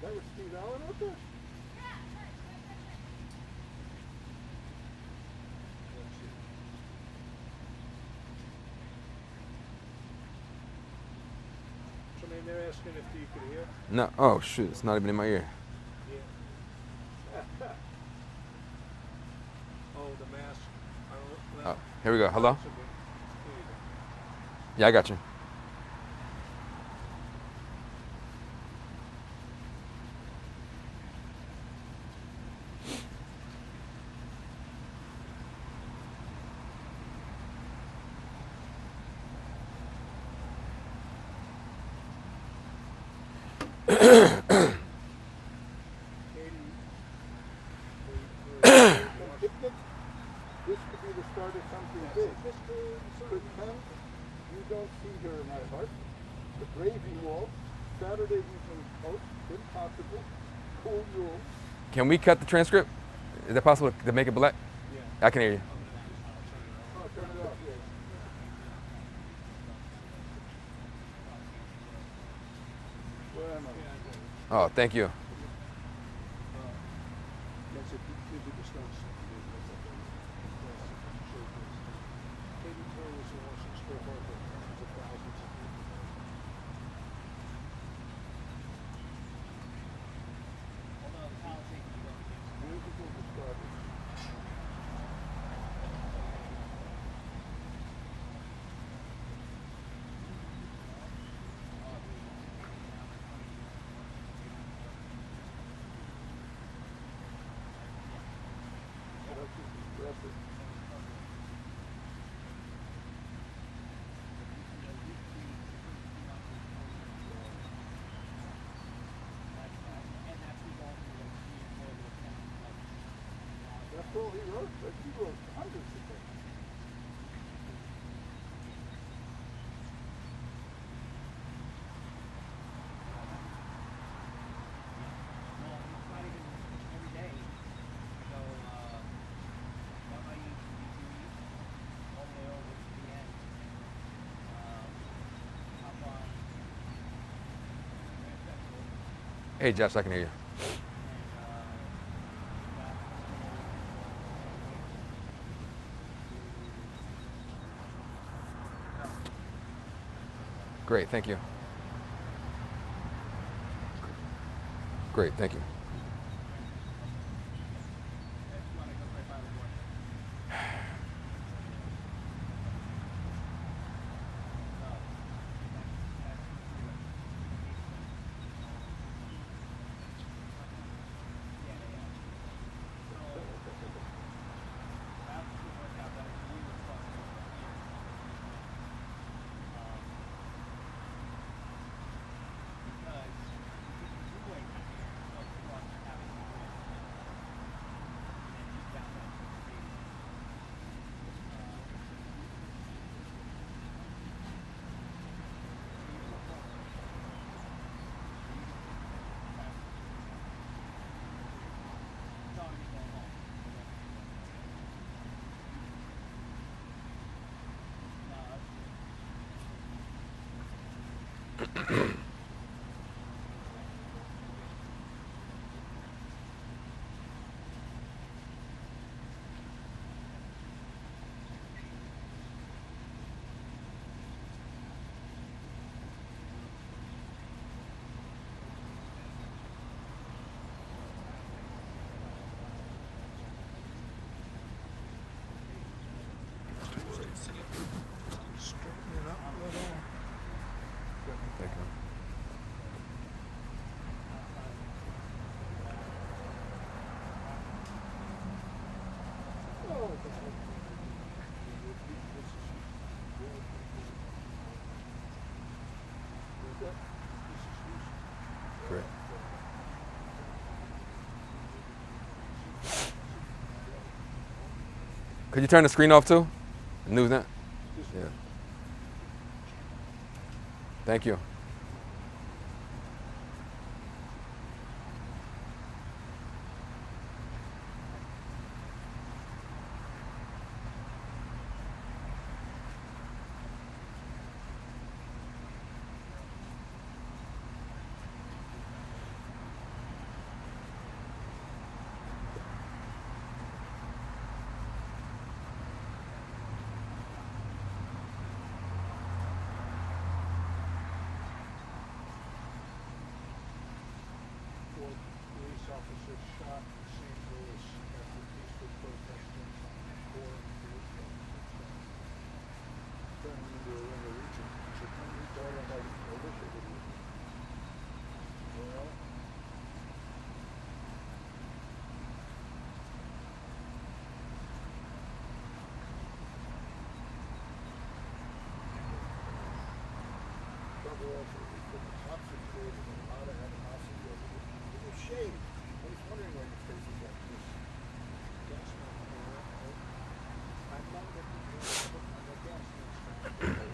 That was Steve Allen out there? So maybe they're asking if you could hear? No. Oh, shoot. It's not even in my ear. Yeah. Oh, the mask. I don't, Oh, here we go. Hello? Here you go. Yeah, I got you. This could be the start of something big. Could come, you don't see her in my heart. The Gravy Wall, Saturday Evening Post, Impossible, Cool Room. Can we cut the transcript? Is that possible to make it black? Yeah. I can hear you. Oh, turn it off, yeah. Where am I? Oh, thank you. That's all he wrote, but he wrote hundreds of things. Hey, Josh, I can hear you. Great, thank you. Great, thank you. Thank you. Great. Could you turn the screen off too? Newsnet? Yeah. Thank you. officer shot in St. Louis after peaceful protesting for Jerusalem. Turning into a ring of reaching. So come we thought about it. I wish it would be. Well, trouble also is that the cops have created a lot of animosity over this. It's a shame. I was wondering why your face is like this. Gas mask. I'm not looking for a gas mask.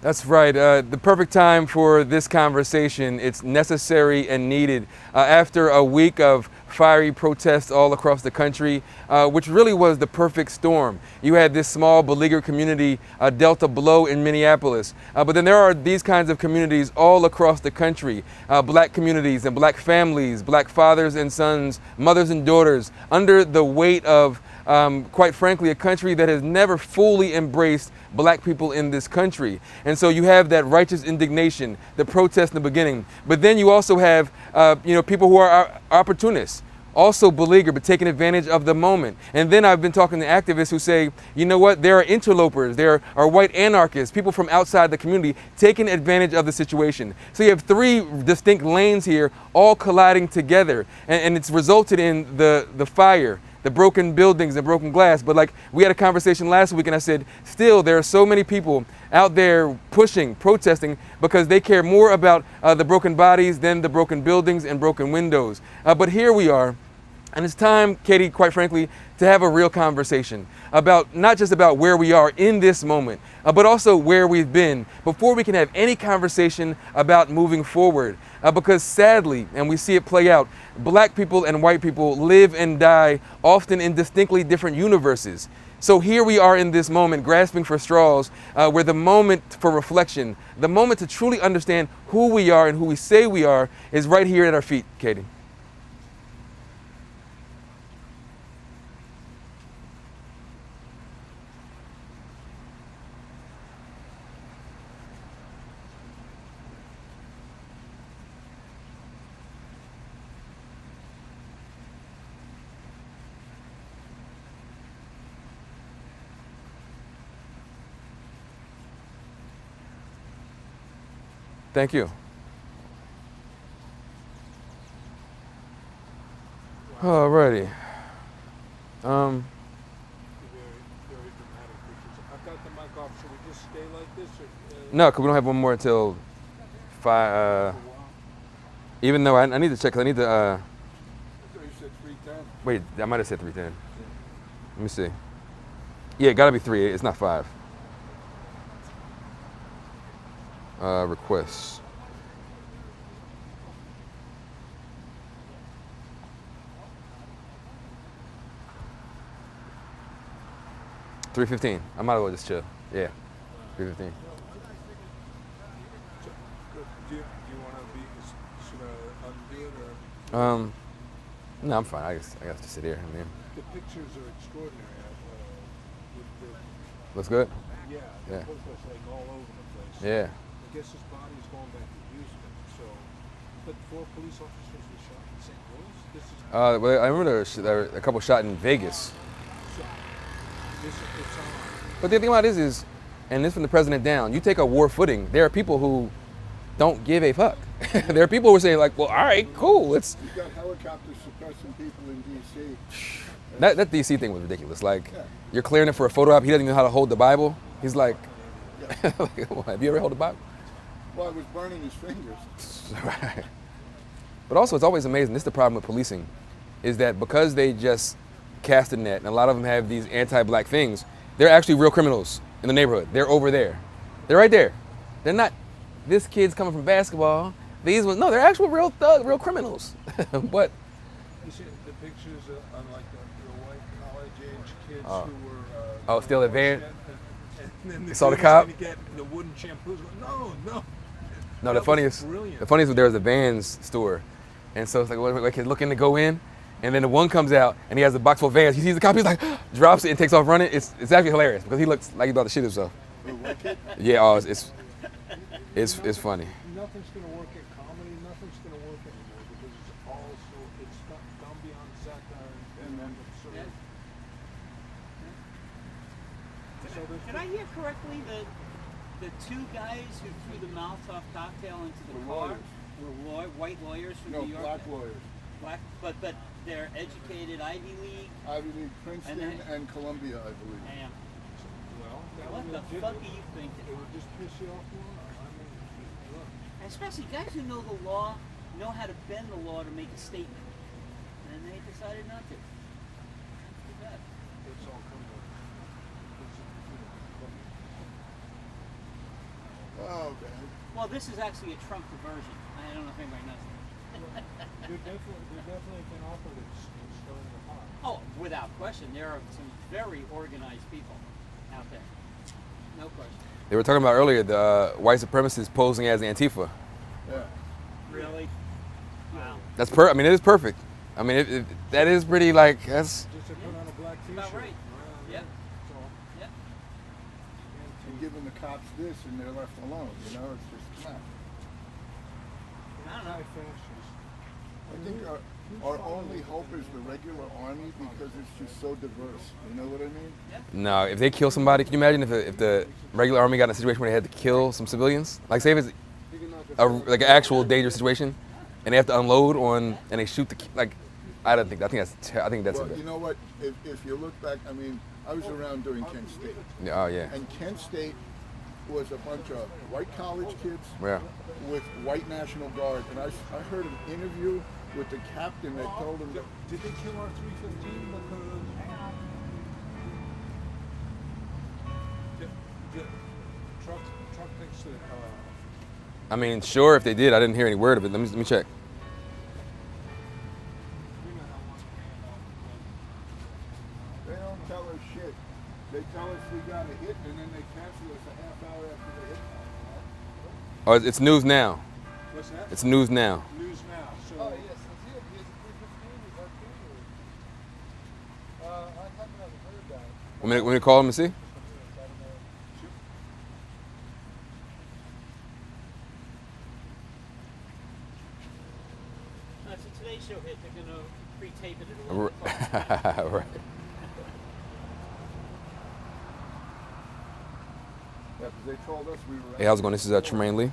That's right. The perfect time for this conversation. It's necessary and needed. After a week of fiery protests all across the country, which really was the perfect storm. You had this small beleaguered community dealt a blow in Minneapolis. But then there are these kinds of communities all across the country. Black communities and black families, black fathers and sons, mothers and daughters, under the weight of, quite frankly, a country that has never fully embraced black people in this country. And so you have that righteous indignation, the protest in the beginning. But then you also have, people who are opportunists, also beleaguered, but taking advantage of the moment. And then I've been talking to activists who say, you know what, there are interlopers, there are white anarchists, people from outside the community taking advantage of the situation. So you have three distinct lanes here, all colliding together. And it's resulted in the fire, the broken buildings, the broken glass. But like we had a conversation last week and I said, still there are so many people out there pushing, protesting, because they care more about the broken bodies than the broken buildings and broken windows. But here we are. And it's time, Katie, quite frankly, to have a real conversation about not just about where we are in this moment, but also where we've been before we can have any conversation about moving forward. Because sadly, and we see it play out, black people and white people live and die often in distinctly different universes. So here we are in this moment, grasping for straws, where the moment for reflection, the moment to truly understand who we are and who we say we are, is right here at our feet, Katie. Thank you. Alrighty. Very, very dramatic pictures. I've got the mic off. Should we just stay like this? Or, No, because we don't have one more until 5. for a while? Even though I need to check, 'cause I need to. I thought you said 3:10. Wait, I might have said 3:10. Let me see. Yeah, it gotta be 3. It's not 5. Requests. $3:15. I might as well just chill. Yeah, 3:15. So, do you want to be? Should I undo it or? No, I'm fine. I guess just sit here. I mean, The pictures are extraordinary. With looks good. yeah, Yeah. the protests like all over the place. Yeah. I guess his body is going back to Houston. So, but 4 police officers were shot in St. Louis. This is Well, I remember there were a couple shot in Vegas. so. This is it's on. But the thing about this is, and this from the president down, you take a war footing, there are people who don't give a fuck. There are people who are saying like, well, all right, cool. It's You got helicopters suppressing people in D.C. that DC thing was ridiculous. Like, Yeah. you're clearing it for a photo op. He doesn't even know how to hold the Bible. He's like, Yeah. like, well, have you ever held the Bible? Well, I was burning his fingers. Right. But also, it's always amazing. This is the problem with policing, is that because they just cast a net, and a lot of them have these anti-black things, they're actually real criminals in the neighborhood. They're over there. They're right there. They're not, this kid's coming from basketball. These ones, no, they're actual real real criminals. But You see the pictures on like the white college age kids Oh. who were Oh, still advanced? and then You saw the dude was cop? trying to get the wooden shampoos. No. no, That the was funniest brilliant. the funniest was there was a Vans store, and so it's like he's looking to go in, and then the one comes out and he has a box full of Vans. He sees the cop, he's like drops it and takes off running. It's actually hilarious because he looks like he's about to shoot himself. Yeah, oh, it's funny. Nothing's going to work in comedy. Nothing's going to work anymore because it's all so it's gone beyond satire and then sort of. Did I hear correctly that the two guys who threw the Molotov cocktail into the car were white lawyers from New York? Black lawyers. Black, but they're educated Ivy League. Ivy League, Princeton, and Columbia, I believe. Damn. Well, What the fuck are you thinking? It would just piss you off more. I mean, look. Especially guys who know the law, know how to bend the law to make a statement, and they decided not to. That's too bad. It's all coming up. Oh, man. Well, this is actually a Trump diversion. I don't know if anybody knows that. They're definitely been offered it starting the pot. Oh, without question, there are some very organized people out there. No question. They were talking about earlier the white supremacists posing as Antifa. Yeah. Really? Wow. That's I mean, it is perfect. I mean, that is pretty like that's. Just to put on a black t-shirt. About right. Yep. That's all. Yep. And giving the cops this and they're left alone, you know? It's just not. I don't know. I think our only hope is the regular army because it's just so diverse. You know what I mean? No, if they kill somebody, can you imagine if the regular army got in a situation where they had to kill some civilians? Like, say if it's like an actual dangerous situation, and they have to unload on, and they shoot I don't think. I think that's Well, a bit. you know what? If you look back, I mean, I was around during Kent State. Yeah, oh yeah. And Kent State was a bunch of white college kids Yeah. with white National Guard. And I heard an interview with the captain that told him, did they kill our 315 because the truck thinks that I mean, sure, if they did, I didn't hear any word of it. Let me check. they don't tell us shit. They tell us we got a hit and then they cancel us a half hour after the hit. Oh, it's news now. What's that? It's news now. News now. So Oh, yes, it's here. He has a 315. I haven't heard that. Want me to call him and see? That's a Today Show hit. They're going to pre-tape it at 11 o'clock. Right. yeah, 'cause they told us we were. Hey, how's it going? This is Tremaine Lee.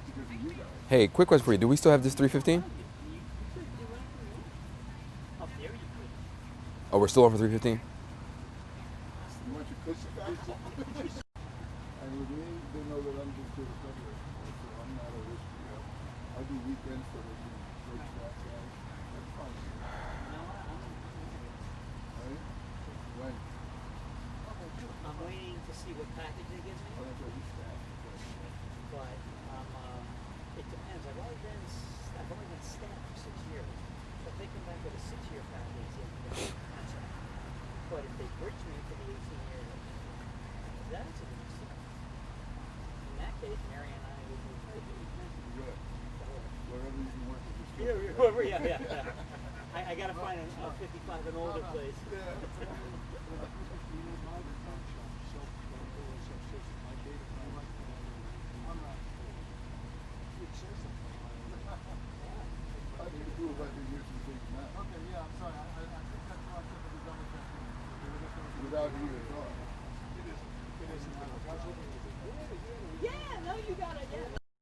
Because of you guys. Hey, quick question for you. Do we still have this 315? You could do whatever you want. Up there you could. Oh, we're still on for 315? You want your cookie back? And with me, they know that I'm just here to cover it. So I'm not a risk. I do weekends so they can break that guys. That's fine. Right? When? I'm waiting to see what package they give me. Oh, that's what we staff. But it depends. I've only been staffed for 6 years. So if they come back with a 6-year package, they can get a contract. But if they bridge me for the 18 years, that's a good stuff. In that case, Mary and I would move to Good. Wherever you can work with this kid. yeah. I gotta find a 55 and older place. I can do it like they use some things now. Okay, yeah, I'm sorry. I think that's why I typically double check. Without you at all. It isn't.